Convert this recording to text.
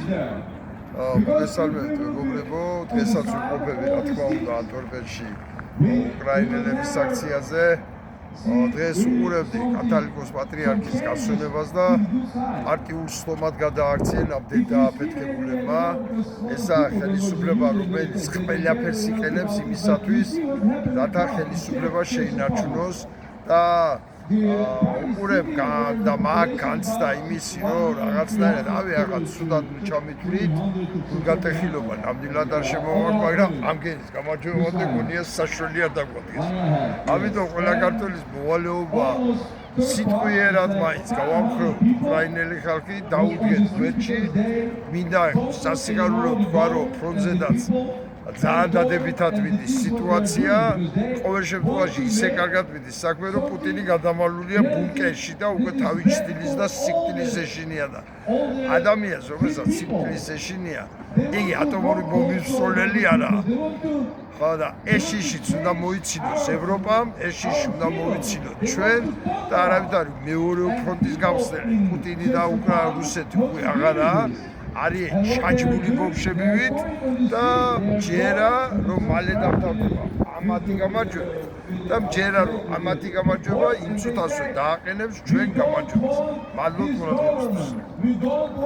მოგესალმებით მეგობრებო, დღესაც ვიმყოფები რა თქმა უნდა ანტვერპენში უკრაინელების აქციაზე. დღეს უყურებდი კათოლიკოს პატრიარქის გასვენებას და პარტიულ სხდომად გადააქციან ამდენ დააფეთქებულებმა. ესა ხელისუფლება, რომელიც ყველაფერს იყენებს იმისათვის, რათა ხელისუფლება შეინარჩუნოს და უყურებ და მაგ განცდა იმისი, რომ რაღაცნაირად ახლა ცუდად ჩამithვლით, გულგატეხილობა ნამდვილად არ შემოვაქვს, მაგრამ ამგენის გამარჯვებამდე გონია საშუალია დაგვადგეს. ამიტომ ყველა ქართველის მოვალეობა სიტყვიერად მაინც გავამხრობთ უკრაინელი ხალხი დაუდგეთ გვერდში, მინდა სასიხარულო თქვა, რომ ფრონტზედაც ძალიან დადებითად მიდის სიტუაცია, ყოველ შემთხვევაში ისე კარგად მიდის საქმე, რომ პუტინი გადამალულია ბუნკერში და უკვე თავი ჩრდილის და სიკვდილის ეშინია და ადამიანს, რომელსაც სიკვდილის ეშინია, იგი ატომური ბომბის მსროლელი არაა. ხო და ეს შიშიც უნდა მოიცინოს ევროპამ, ეს შიში უნდა მოიცინოთ ჩვენ და არავითარი მეორე ფრონტის გავხსნელი პუტინი და რუსეთი უკვე აღარაა. არის ჩაჭმული ბომბშებივით და მჯერა რომ მალე დამთავრდება ამათი გამარჯვება და მჯერა რომ ამათი გამარჯვება იმ წუთასვე დააყენებს ჩვენ გამარჯვებას. მადლობთ ყურადღებისთვის.